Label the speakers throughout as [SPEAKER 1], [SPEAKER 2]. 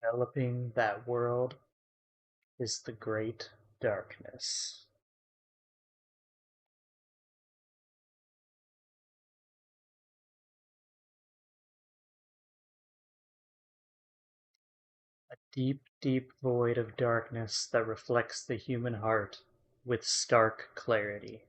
[SPEAKER 1] Enveloping that world is the great darkness. A deep, deep void of darkness that reflects the human heart with stark clarity.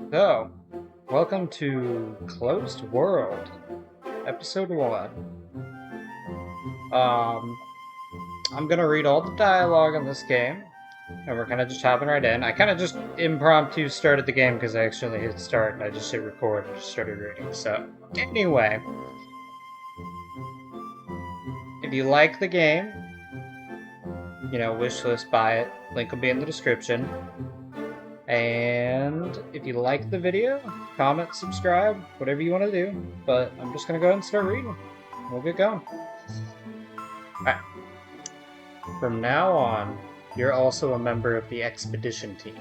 [SPEAKER 1] So, welcome to Closed World, Episode 1. I'm gonna read all the dialogue in this game, and we're kind of just hopping right in. I kind of just impromptu started the game because I actually hit start and I just hit record and just started reading. So, anyway, if you like the game, wishlist, buy it. Link will be in the description. And if you like the video, comment, subscribe, whatever you want to do. But I'm just going to go ahead and start reading. We'll get going. Alright. From now on, you're also a member of the expedition team.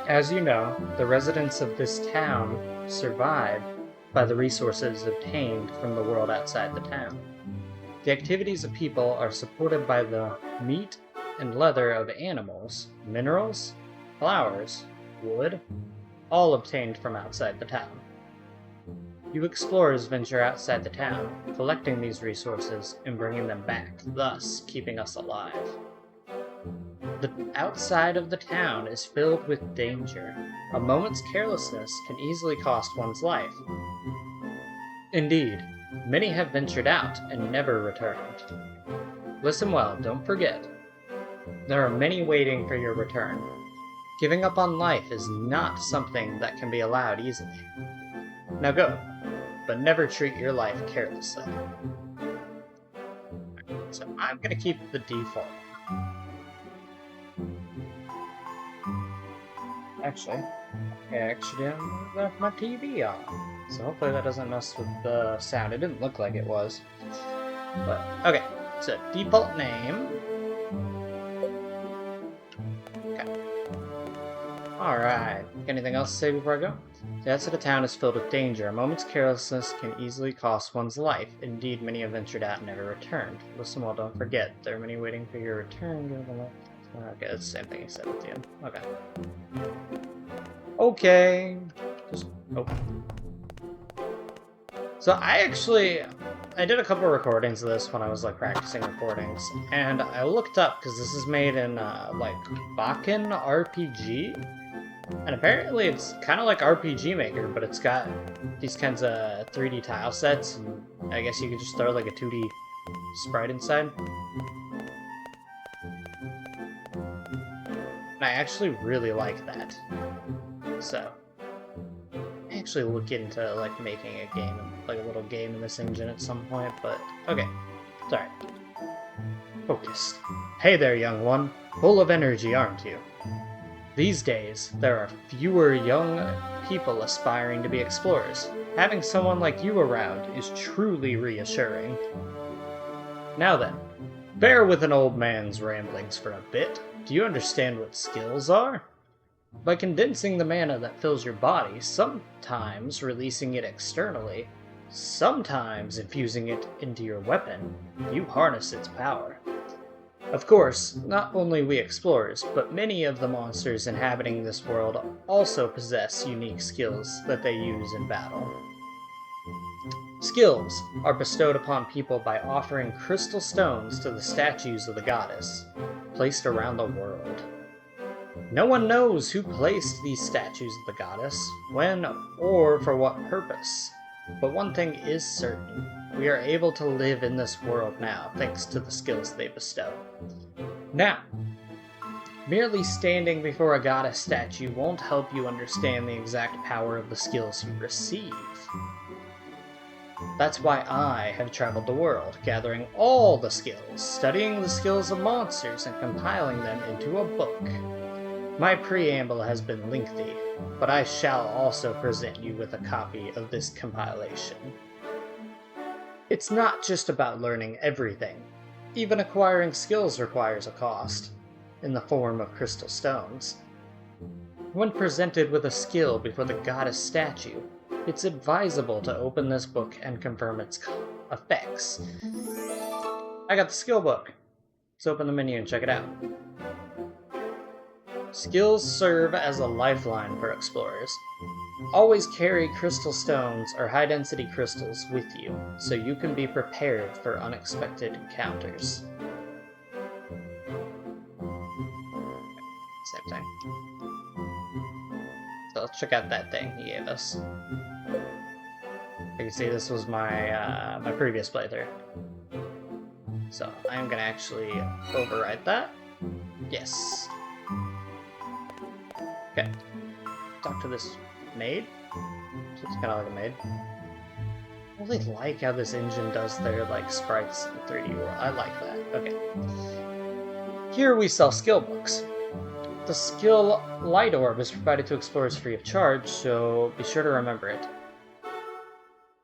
[SPEAKER 1] As you know, the residents of this town survive by the resources obtained from the world outside the town. The activities of people are supported by the meat and leather of animals, minerals, flowers, wood, all obtained from outside the town. You explorers venture outside the town, collecting these resources and bringing them back, thus keeping us alive. The outside of the town is filled with danger. A moment's carelessness can easily cost one's life. Indeed, many have ventured out and never returned. Listen well, don't forget. There are many waiting for your return. Giving up on life is not something that can be allowed easily. Now go, but never treat your life carelessly. So I'm going to keep the default. Actually, I left my TV on. So hopefully that doesn't mess with the sound. It didn't look like it was. But, okay. So, default name. Alright. Anything else to say before I go? The outside of town is filled with danger. A moment's carelessness can easily cost one's life. Indeed, many have ventured out and never returned. Listen well, don't forget. There are many waiting for your return. Okay, that's the same thing he said at the end. Okay. Okay. So I did a couple recordings of this when I was like practicing recordings, and I looked up because this is made in like Bakken RPG. And apparently it's kind of like RPG Maker, but it's got these kinds of 3D tile sets, and I guess you could just throw like a 2D sprite inside. And I actually really like that. So, I actually look into like making a game, like a little game in this engine at some point, but okay. Sorry. Focused. Hey there, young one. Full of energy, aren't you? These days, there are fewer young people aspiring to be explorers. Having someone like you around is truly reassuring. Now then, bear with an old man's ramblings for a bit. Do you understand what skills are? By condensing the mana that fills your body, sometimes releasing it externally, sometimes infusing it into your weapon, you harness its power. Of course, not only we explorers, but many of the monsters inhabiting this world also possess unique skills that they use in battle. Skills are bestowed upon people by offering crystal stones to the statues of the goddess, placed around the world. No one knows who placed these statues of the goddess, when, or for what purpose. But one thing is certain. We are able to live in this world now, thanks to the skills they bestow. Now, merely standing before a goddess statue won't help you understand the exact power of the skills you receive. That's why I have traveled the world, gathering all the skills, studying the skills of monsters, and compiling them into a book. My preamble has been lengthy, but I shall also present you with a copy of this compilation. It's not just about learning everything. Even acquiring skills requires a cost, in the form of crystal stones. When presented with a skill before the goddess statue, it's advisable to open this book and confirm its effects. I got the skill book. Let's open the menu and check it out. Skills serve as a lifeline for explorers. Always carry crystal stones or high-density crystals with you, so you can be prepared for unexpected encounters. Same thing. So let's check out that thing he gave us. You can see this was my my previous playthrough. So I'm gonna actually overwrite that. Yes. Okay. Talk to this maid. So it's kind of like a maid. I really like how this engine does their like sprites in 3D world. I like that. Okay. Here we sell skill books. The skill Light Orb is provided to explorers free of charge, so be sure to remember it.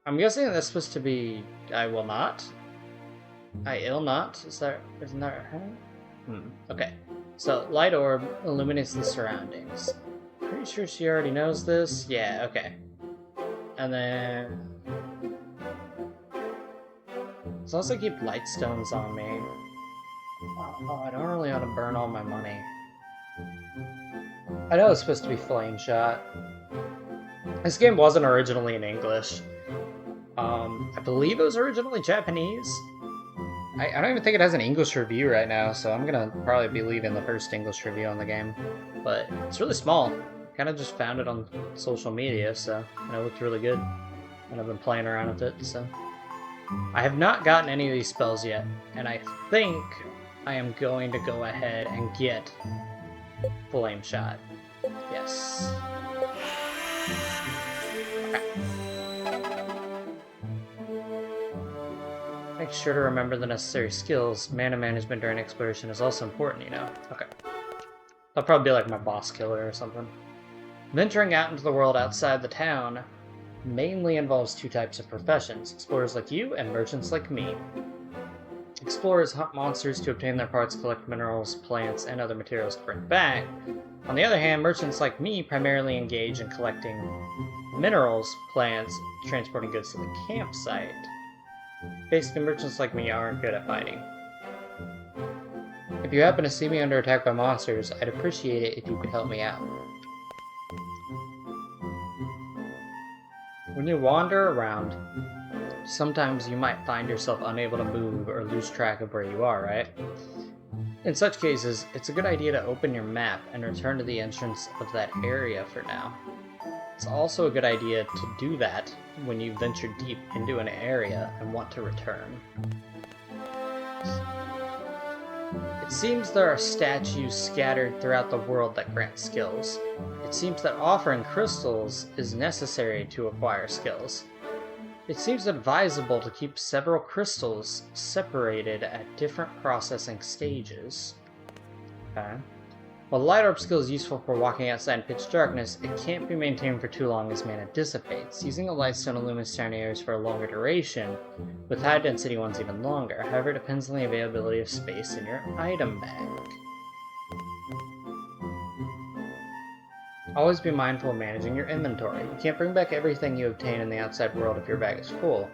[SPEAKER 1] I'm guessing that's supposed to be I will not. I ill not? Isn't that right? Okay. So Light Orb illuminates the surroundings. Pretty sure she already knows this. Yeah, okay. And then as long as I keep light stones on me. Oh, I don't really want to burn all my money. I know it's supposed to be Flame Shot. This game wasn't originally in English. I believe it was originally Japanese. I don't even think it has an English review right now, so I'm gonna probably be leaving the first English review on the game. But it's really small. Kind of just found it on social media, so it looked really good. And I've been playing around with it, so. I have not gotten any of these spells yet, and I think I am going to go ahead and get Flame Shot. Yes. Okay. Make sure to remember the necessary skills. Mana management during exploration is also important, you know. Okay. That'll probably be like my boss killer or something. Venturing out into the world outside the town mainly involves two types of professions, explorers like you and merchants like me. Explorers hunt monsters to obtain their parts, collect minerals, plants, and other materials to bring back. On the other hand, merchants like me primarily engage in collecting minerals, plants, transporting goods to the campsite. Basically, merchants like me aren't good at fighting. If you happen to see me under attack by monsters, I'd appreciate it if you could help me out. When you wander around, sometimes you might find yourself unable to move or lose track of where you are, right? In such cases, it's a good idea to open your map and return to the entrance of that area for now. It's also a good idea to do that when you venture deep into an area and want to return. It seems there are statues scattered throughout the world that grant skills. It seems that offering crystals is necessary to acquire skills. It seems advisable to keep several crystals separated at different processing stages. Okay. While the Light Orb skill is useful for walking outside in pitch darkness, it can't be maintained for too long as mana dissipates. Using a light stone illumines tiny areas for a longer duration, with high density ones even longer. However, it depends on the availability of space in your item bag. Always be mindful of managing your inventory. You can't bring back everything you obtain in the outside world if your bag is full.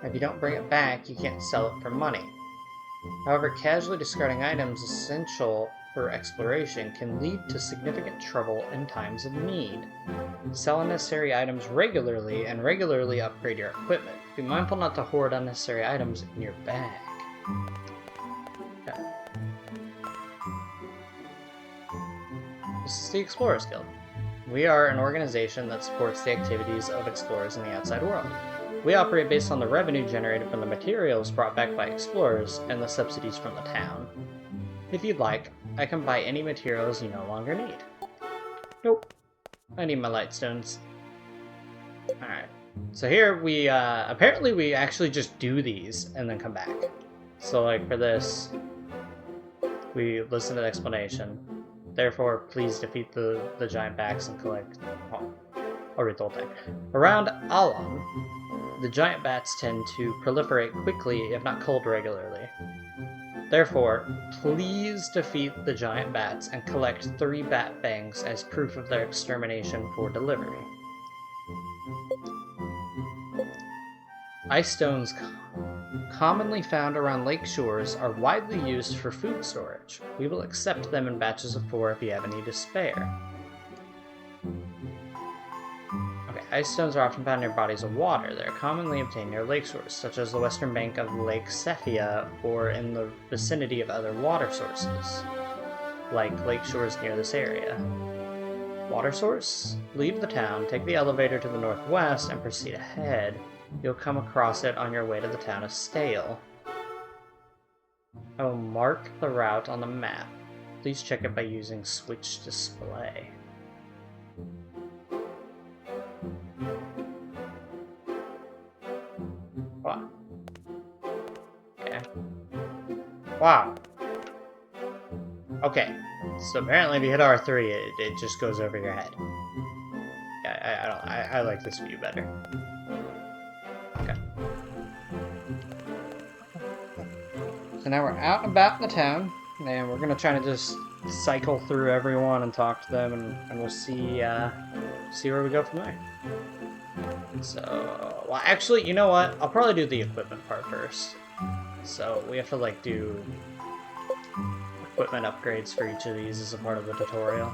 [SPEAKER 1] If you don't bring it back, you can't sell it for money. However, casually discarding items essential for exploration can lead to significant trouble in times of need. Sell unnecessary items regularly and regularly upgrade your equipment. Be mindful not to hoard unnecessary items in your bag. Okay. This is the Explorers Guild. We are an organization that supports the activities of explorers in the outside world. We operate based on the revenue generated from the materials brought back by explorers and the subsidies from the town. If you'd like, I can buy any materials you no longer need. Nope. I need my lightstones. Alright. So here we, apparently we actually just do these and then come back. So like for this, we listen to the explanation. Therefore, please defeat the giant bats and collect... Oh, I'll read the whole thing. Around Alon, the giant bats tend to proliferate quickly if not culled regularly. Therefore, please defeat the giant bats and collect 3 bat fangs as proof of their extermination for delivery. Ice stones commonly found around lake shores are widely used for food storage. We will accept them in batches of 4 if you have any to spare. Okay, ice stones are often found near bodies of water. They are commonly obtained near lake shores, such as the western bank of Lake Cephia, or in the vicinity of other water sources, like lake shores near this area. Water source? Leave the town, take the elevator to the northwest, and proceed ahead. You'll come across it on your way to the town of Stale. I will mark the route on the map. Please check it by using Switch Display. Wow. Okay. Wow. Okay. So apparently if you hit R3, it just goes over your head. Yeah, I like this view better. Okay. So now we're out and about in the town, and we're gonna try to just cycle through everyone and talk to them, and we'll see where we go from there. So, well, actually, you know what? I'll probably do the equipment part first. So we have to like do equipment upgrades for each of these as a part of the tutorial.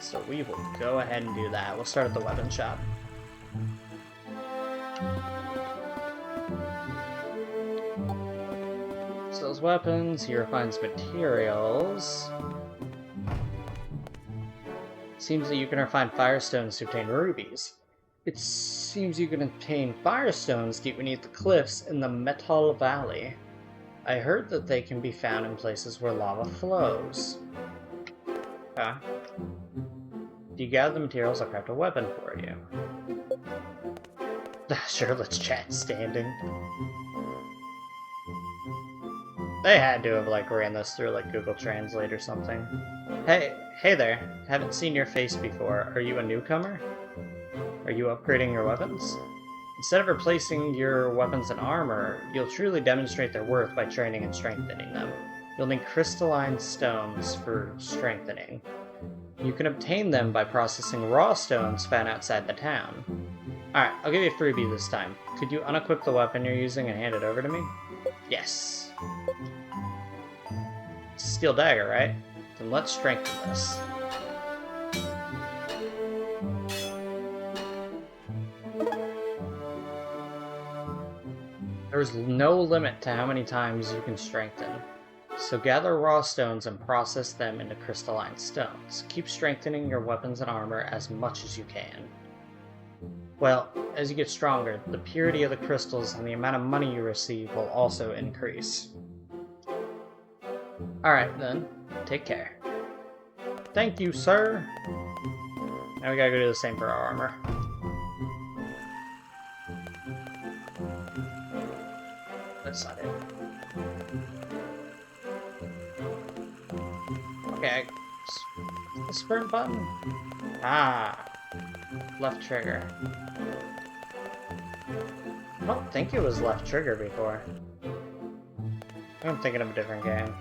[SPEAKER 1] So we will go ahead and do that. We'll start at the weapon shop. Sells weapons, he refines materials. Seems that you can refine firestones to obtain rubies. It seems you can obtain firestones deep beneath the cliffs in the Metal Valley. I heard that they can be found in places where lava flows. Ah. Do you gather the materials? I'll craft a weapon for you. Sure, let's chat standing. They had to have, like, ran this through, like, Google Translate or something. Hey there. Haven't seen your face before. Are you a newcomer? Are you upgrading your weapons? Instead of replacing your weapons and armor, you'll truly demonstrate their worth by training and strengthening them. You'll need crystalline stones for strengthening. You can obtain them by processing raw stones found outside the town. Alright, I'll give you a freebie this time. Could you unequip the weapon you're using and hand it over to me? Yes. It's a steel dagger, right? Then let's strengthen this. There's no limit to how many times you can strengthen. So gather raw stones and process them into crystalline stones. Keep strengthening your weapons and armor as much as you can. Well, as you get stronger, the purity of the crystals and the amount of money you receive will also increase. Alright then, take care. Thank you, sir! Now we gotta go do the same for our armor. That's not it. Okay, the sprint button? Ah, left trigger. I don't think it was left trigger before. I'm thinking of a different game.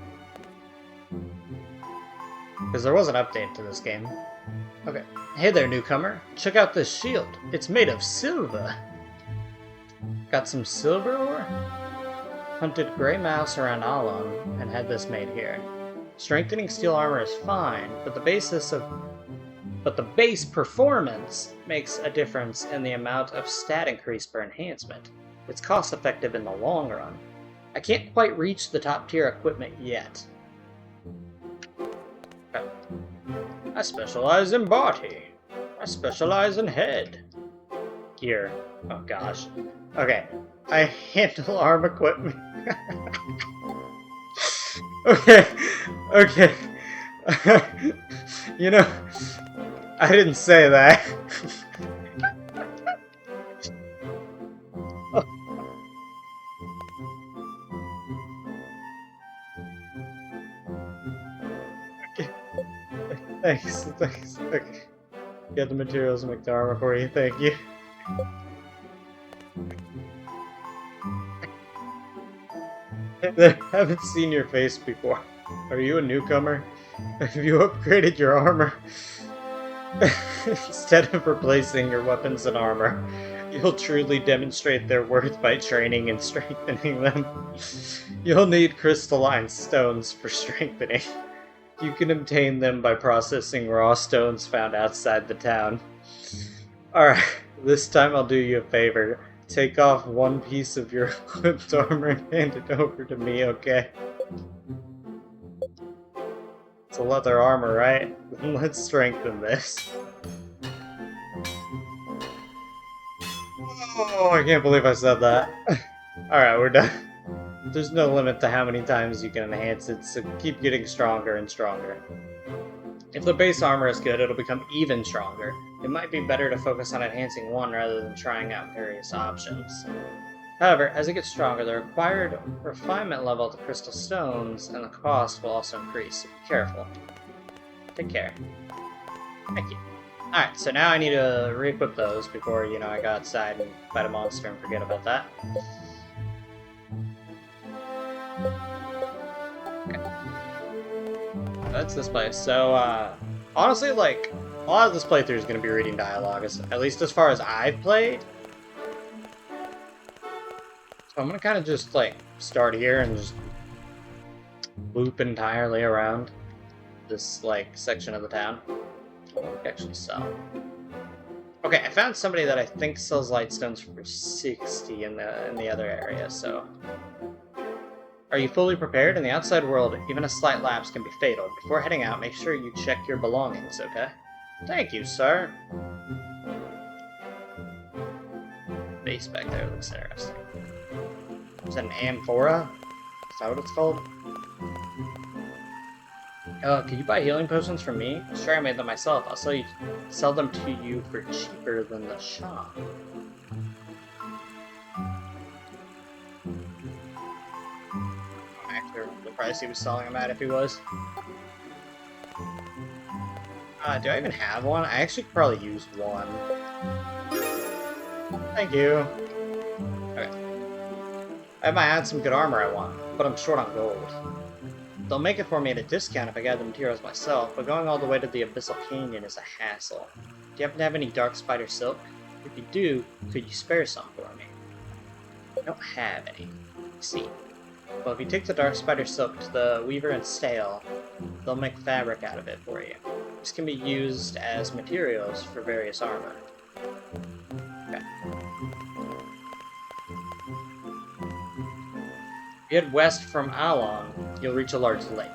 [SPEAKER 1] Because there was an update to this game. Okay. Hey there, newcomer. Check out this shield. It's made of silver. Got some silver ore? Hunted gray mouse around Alon and had this made here. Strengthening steel armor is fine, but the base performance makes a difference in the amount of stat increase per enhancement. It's cost effective in the long run. I can't quite reach the top tier equipment yet. I specialize in body. I specialize in head. Gear. Oh gosh. Okay. I handle arm equipment. Okay. Okay. You know, I didn't say that. Okay. Thanks. Okay. Get the materials and make the armor for you. Thank you. I haven't seen your face before. Are you a newcomer? Have you upgraded your armor? Instead of replacing your weapons and armor, you'll truly demonstrate their worth by training and strengthening them. You'll need crystalline stones for strengthening. You can obtain them by processing raw stones found outside the town. Alright, this time I'll do you a favor. Take off one piece of your equipped armor and hand it over to me, okay? It's a leather armor, right? Let's strengthen this. Oh, I can't believe I said that. Alright, we're done. There's no limit to how many times you can enhance it, so keep getting stronger and stronger. If the base armor is good, it'll become even stronger. It might be better to focus on enhancing one rather than trying out various options. However, as it gets stronger, the required refinement level of the crystal stones and the cost will also increase, so be careful. Take care. Thank you. Alright, so now I need to re-equip those before, you know, I go outside and fight a monster and forget about that. That's this place. So, honestly, like, a lot of this playthrough is going to be reading dialogue, at least as far as I've played. So I'm going to kind of just, like, start here and just loop entirely around this, like, section of the town. What do we actually sell? Okay, I found somebody that I think sells lightstones for 60 in the other area, so... Are you fully prepared? In the outside world, even a slight lapse can be fatal. Before heading out, make sure you check your belongings, okay? Thank you, sir. Base back there looks interesting. Is that an amphora? Is that what it's called? Can you buy healing potions from me? Sure, I made them myself. I'll sell them to you for cheaper than the shop. The price he was selling them at if he was. Do I even have one? I actually could probably use one. Thank you. Okay. I might add some good armor I want, but I'm short on gold. They'll make it for me at a discount if I gather the materials myself, but going all the way to the Abyssal Canyon is a hassle. Do you happen to have any dark spider silk? If you do, could you spare some for me? I don't have any. Let's see. Well, if you take the dark spider silk to the weaver and stale, they'll make fabric out of it for you. This can be used as materials for various armor. Okay. If you head west from Alon, you'll reach a large lake.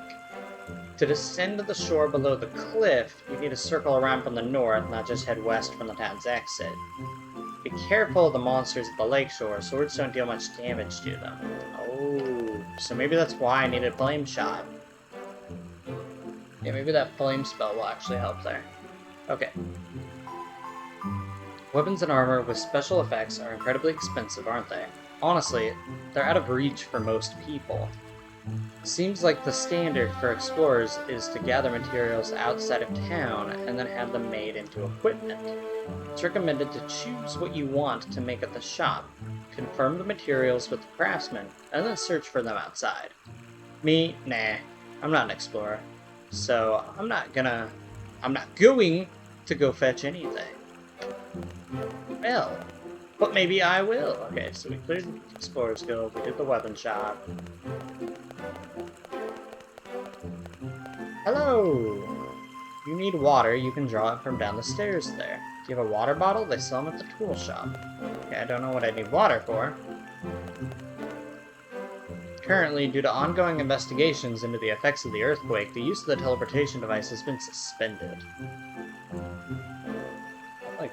[SPEAKER 1] To descend to the shore below the cliff, you need to circle around from the north, not just head west from the town's exit. Be careful of the monsters at the lakeshore, swords don't deal much damage to them. Oh, so maybe that's why I needed Flame Shot. Yeah, maybe that flame spell will actually help there. Okay. Weapons and armor with special effects are incredibly expensive, aren't they? Honestly, they're out of reach for most people. Seems like the standard for explorers is to gather materials outside of town and then have them made into equipment. It's recommended to choose what you want to make at the shop, confirm the materials with the craftsman, and then search for them outside. Me, nah, I'm not an explorer, so I'm not going to go fetch anything. Well, but maybe I will. Okay, so we cleared the Explorer's Guild, we did the weapon shop. Hello! You need water, you can draw it from down the stairs there. Do you have a water bottle? They sell them at the tool shop. Okay, I don't know what I need water for. Currently, due to ongoing investigations into the effects of the earthquake, the use of the teleportation device has been suspended. I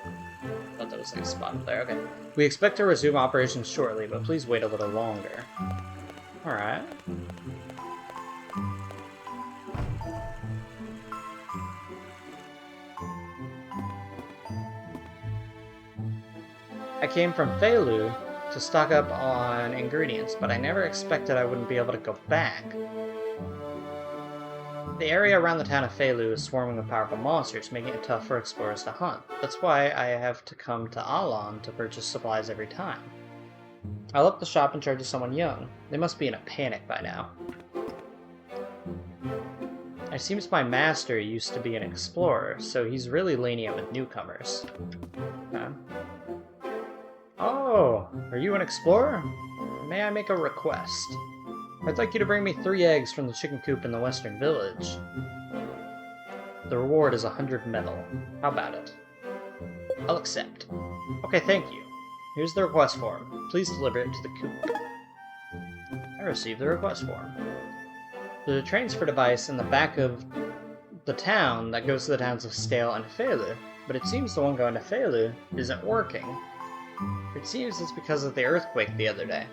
[SPEAKER 1] thought that was looks like a spot up there. Okay. We expect to resume operations shortly, but please wait a little longer. Alright. I came from Feilu to stock up on ingredients, but I never expected I wouldn't be able to go back. The area around the town of Feilu is swarming with powerful monsters, making it tough for explorers to hunt. That's why I have to come to Alon to purchase supplies every time. I left the shop in charge of someone young. They must be in a panic by now. It seems my master used to be an explorer, so he's really lenient with newcomers. Okay. Oh, are you an explorer? May I make a request? I'd like you to bring me 3 eggs from the chicken coop in the western village. The reward is 100 metal. How about it? I'll accept. Okay, thank you. Here's the request form. Please deliver it to the coop. I received the request form. There's a transfer device in the back of the town that goes to the towns of Stale and Feilu, but it seems the one going to Feilu isn't working. It seems it's because of the earthquake the other day.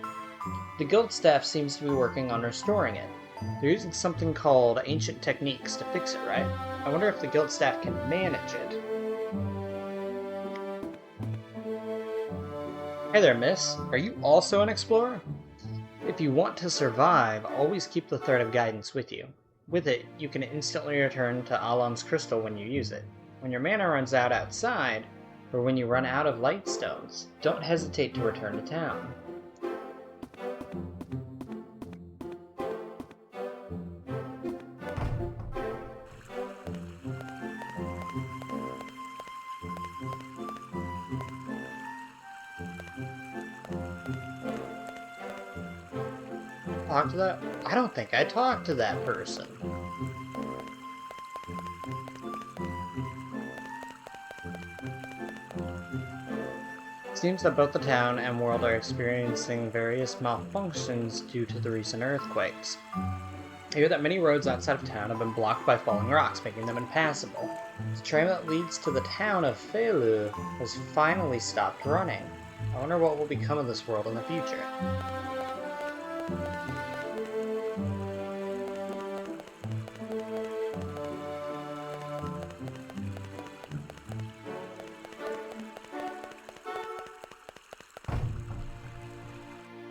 [SPEAKER 1] The guild staff seems to be working on restoring it. They're using something called ancient techniques to fix it, right? I wonder if the guild staff can manage it. Hey there, miss. Are you also an explorer? If you want to survive, always keep the Thread of Guidance with you. With it, you can instantly return to Alon's crystal when you use it. When your mana runs out outside, or when you run out of light stones, don't hesitate to return to town. Talk to that? I don't think I talked to that person. Seems that both the town and world are experiencing various malfunctions due to the recent earthquakes. I hear that many roads outside of town have been blocked by falling rocks, making them impassable. The train that leads to the town of Feilu has finally stopped running. I wonder what will become of this world in the future.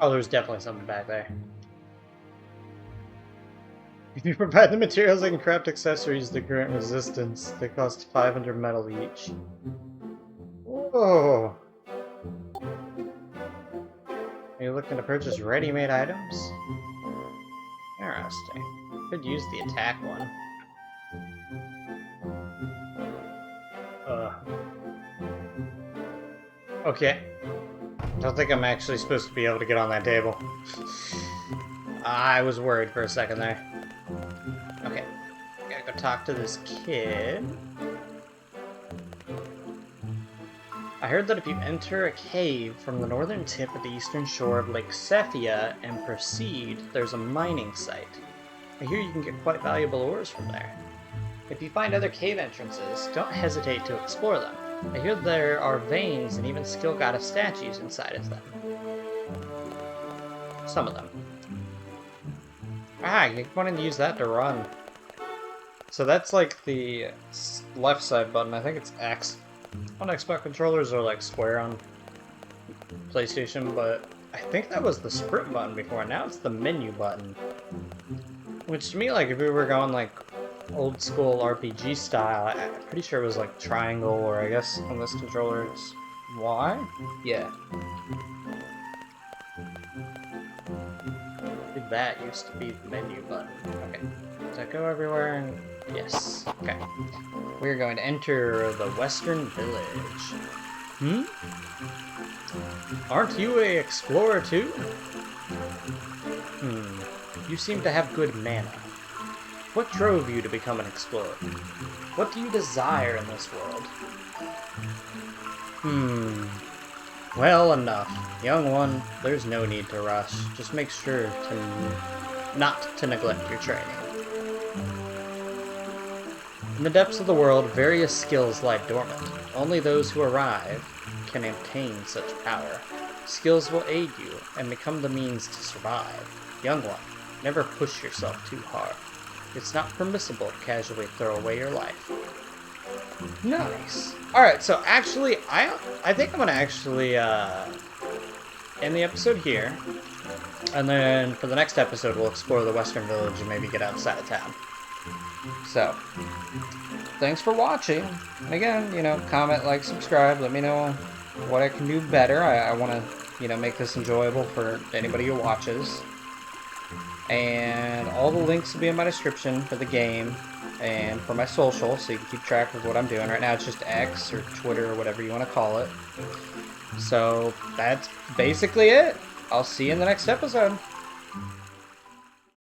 [SPEAKER 1] Oh, there's definitely something back there. If you provide the materials and craft accessories to grant resistance, they cost 500 metal each. Whoa! Are you looking to purchase ready-made items? Interesting. Could use the attack one. Okay. Don't think I'm actually supposed to be able to get on that table. I was worried for a second there. Okay. Gotta go talk to this kid. I heard that if you enter a cave from the northern tip of the eastern shore of Lake Cephia and proceed, there's a mining site. I hear you can get quite valuable ores from there. If you find other cave entrances, don't hesitate to explore them. I hear there are veins and even skill goddess statues inside of them. Some of them. Ah, you wanted to use that to run. So that's like the left side button. I think it's X. On Xbox controllers are like square on PlayStation, but I think that was the sprint button before. Now it's the menu button. Which to me, like if we were going like old school RPG style, I'm pretty sure it was like triangle, or I guess on this controller it's Y? Yeah. That used to be the menu button. Okay. Does that go everywhere? Yes. Okay. We're going to enter the Western Village. Hmm? Aren't you a explorer too? You seem to have good mana. What drove you to become an explorer? What do you desire in this world? Well, enough. Young one, there's no need to rush. Just make sure to not to neglect your training. In the depths of the world, various skills lie dormant. Only those who arrive can obtain such power. Skills will aid you and become the means to survive. Young one, never push yourself too hard. It's not permissible to casually throw away your life. Nice. Alright, so actually, I think I'm going to actually end the episode here. And then for the next episode, we'll explore the Western Village and maybe get outside of town. So, thanks for watching. And again, you know, comment, like, subscribe. Let me know what I can do better. I want to, you know, make this enjoyable for anybody who watches. And all the links will be in my description for the game and for my social, so you can keep track of what I'm doing. Right now it's just X or Twitter or whatever you want to call it. So that's basically it. I'll see you in the next episode.